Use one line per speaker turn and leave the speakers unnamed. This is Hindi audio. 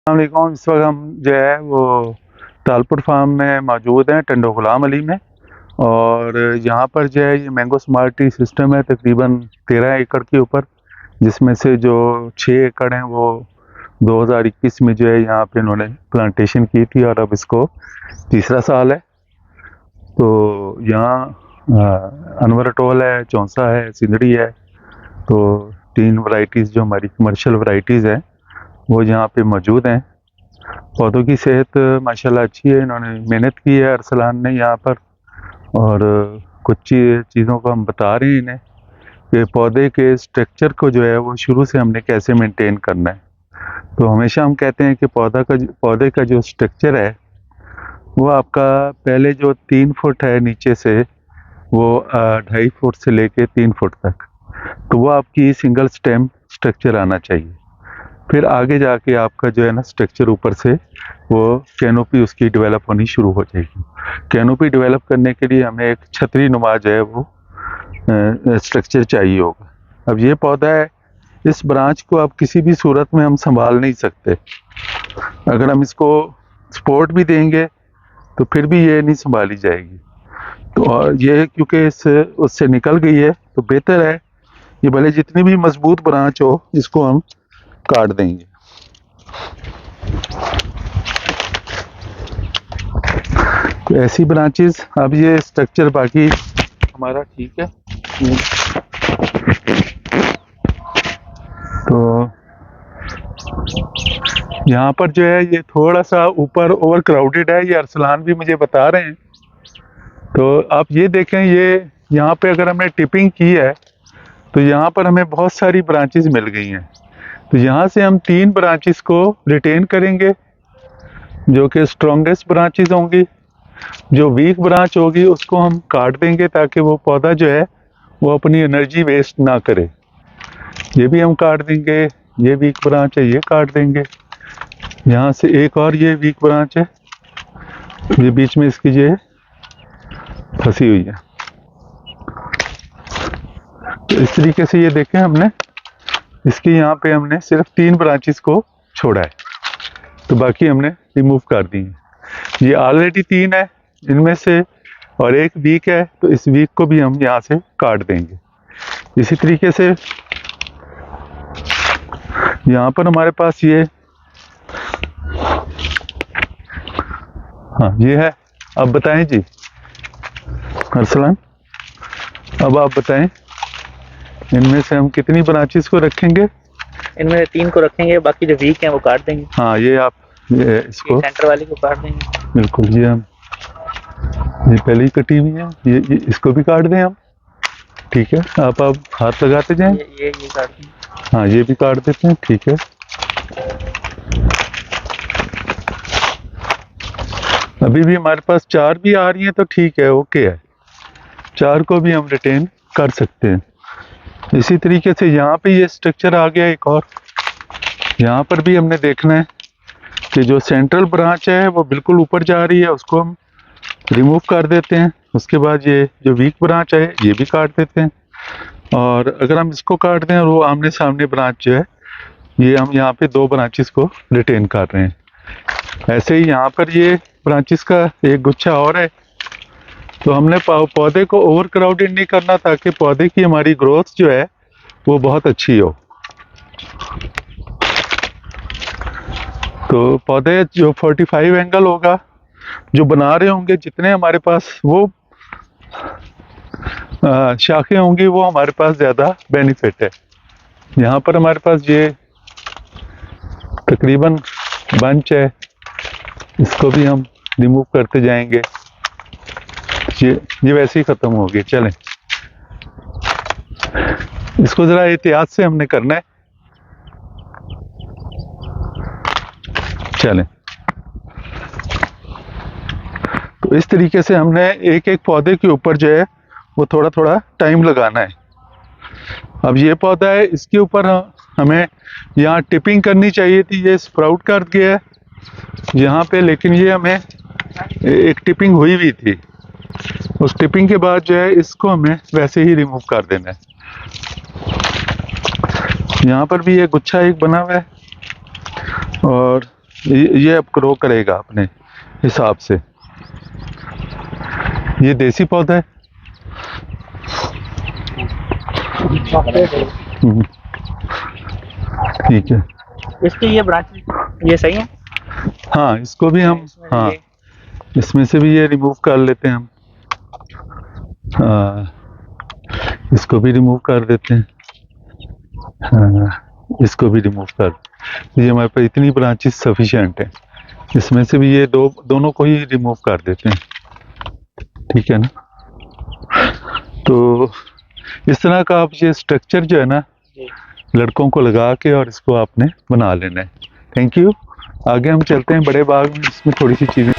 अस्सलामुअलैकुम। इस वक्त हम जो है वो तालपुर फार्म में मौजूद हैं, टंडो गुलाम अली में। और यहाँ पर जो है ये मैंगो स्मार्ट टी सिस्टम है तकरीबन 13 एकड़ के ऊपर, जिसमें से जो 6 एकड़ हैं वो 2021 में जो है यहाँ पे इन्होंने प्लांटेशन की थी और अब इसको तीसरा साल है। तो यहाँ अनवर टोल है, चौंसा है, सिंदड़ी है। तो 3 वैरायटीज़ जो हमारी कमर्शियल वैरायटीज़ हैं वो यहाँ पे मौजूद हैं। पौधों की सेहत माशाल्लाह अच्छी है, इन्होंने मेहनत की है अरसलान ने यहाँ पर। और कुछ चीज़ों को हम बता रहे हैं इन्हें कि पौधे के स्ट्रक्चर को जो है वो शुरू से हमने कैसे मेंटेन करना है। तो हमेशा हम कहते हैं कि पौधे का जो स्ट्रक्चर है वो आपका पहले जो 3 फुट है नीचे से वो 2.5 फुट से लेके 3 फुट तक, तो वो आपकी सिंगल स्टेम स्ट्रक्चर आना चाहिए। फिर आगे जाके आपका जो है ना स्ट्रक्चर ऊपर से वो कैनोपी उसकी डेवलप होनी शुरू हो जाएगी। कैनोपी डेवलप करने के लिए हमें एक छतरी नुमा जो है वो स्ट्रक्चर चाहिए होगा। अब ये पौधा है, इस ब्रांच को आप किसी भी सूरत में हम संभाल नहीं सकते। अगर हम इसको सपोर्ट भी देंगे तो फिर भी ये नहीं संभाली जाएगी। तो और ये क्योंकि उससे निकल गई है तो बेहतर है ये भले जितनी भी मजबूत ब्रांच हो इसको हम काट देंगे। तो ऐसी ब्रांचेस, अब ये स्ट्रक्चर बाकी हमारा ठीक है। तो यहाँ पर जो है ये थोड़ा सा ऊपर ओवर क्राउडेड है, ये अरसलान भी मुझे बता रहे हैं। तो आप ये देखें, ये यहाँ पे अगर हमने टिपिंग की है तो यहाँ पर हमें बहुत सारी ब्रांचेस मिल गई हैं। तो यहाँ से हम 3 ब्रांचेस को रिटेन करेंगे जो कि स्ट्रॉन्गेस्ट ब्रांचेस होंगी। जो वीक ब्रांच होगी उसको हम काट देंगे ताकि वो पौधा जो है वो अपनी एनर्जी वेस्ट ना करे। ये भी हम काट देंगे, ये वीक ब्रांच है ये काट देंगे। यहाँ से एक और ये वीक ब्रांच है, ये बीच में इसकी ये फंसी हुई है। तो इस तरीके से ये देखें हमने इसकी यहाँ पे हमने सिर्फ 3 ब्रांचेस को छोड़ा है, तो बाकी हमने रिमूव कर दी है। ये ऑलरेडी 3 है इनमें से, और एक वीक है, तो इस वीक को भी हम यहाँ से काट देंगे। इसी तरीके से यहाँ पर हमारे पास ये हाँ ये है। अब बताएं जी अरसलान, अब आप बताएं इनमें से हम कितनी ब्रांचेस को रखेंगे?
इनमें 3 को रखेंगे, बाकी जो वीक हैं वो काट देंगे।
हाँ ये आप इसको
सेंटर वाली को काट देंगे।
बिल्कुल, ये हम ये पहले ही कटी हुई है, ये इसको भी काट दें हम। ठीक है, आप हाथ लगाते जाएं।
ये काट दें।
हाँ ये भी काट देते हैं। ठीक है, अभी भी हमारे पास 4 भी आ रही हैं तो ठीक है, ओके है। 4 को भी हम रिटेन कर सकते हैं। इसी तरीके से यहाँ पे ये स्ट्रक्चर आ गया एक और। यहाँ पर भी हमने देखना है कि जो सेंट्रल ब्रांच है वो बिल्कुल ऊपर जा रही है, उसको हम रिमूव कर देते हैं। उसके बाद ये जो वीक ब्रांच है ये भी काट देते हैं। और अगर हम इसको काट दें और वो आमने सामने ब्रांच जो है ये हम यहाँ पे 2 ब्रांचेस को रिटेन कर रहे हैं। ऐसे ही यहाँ पर ये ब्रांचेस का एक गुच्छा और है। तो हमने पौधे को ओवर क्राउडेड नहीं करना ताकि पौधे की हमारी ग्रोथ जो है वो बहुत अच्छी हो। तो पौधे जो 45 एंगल होगा जो बना रहे होंगे, जितने हमारे पास वो शाखें होंगी वो हमारे पास ज़्यादा बेनिफिट है। यहाँ पर हमारे पास ये तकरीबन बंच है, इसको भी हम रिमूव करते जाएंगे। ये वैसे ही ख़त्म हो गए। चलें, इसको ज़रा एहतियात से हमने करना है। चलें, तो इस तरीके से हमने एक एक पौधे के ऊपर जो है वो थोड़ा थोड़ा टाइम लगाना है। अब ये पौधा है, इसके ऊपर हमें यहाँ टिपिंग करनी चाहिए थी। ये स्प्राउट कर गया है यहाँ पे, लेकिन ये हमें एक टिपिंग हुई थी। उस टिपिंग के बाद जो है इसको हमें वैसे ही रिमूव कर देना है। यहाँ पर भी ये गुच्छा एक बना हुआ है और ये अब ग्रो करेगा अपने हिसाब से। ये देसी पौधा है। हम्म, ठीक है।
इसके ये ब्रांच ये सही है।
हाँ, इसको भी हम, हाँ, इसमें से भी ये रिमूव कर लेते हैं हम। हाँ, इसको भी रिमूव कर देते हैं। हाँ, इसको भी रिमूव कर, ये हमारे पास इतनी ब्रांचेस सफिशिएंट है। इसमें से भी ये दोनों को ही रिमूव कर देते हैं, ठीक है ना। तो इस तरह का आप ये स्ट्रक्चर जो है ना, लड़कों को लगा के और इसको आपने बना लेना है। Thank you. आगे हम चलते हैं बड़े बाग में, इसमें थोड़ी सी चीज़ें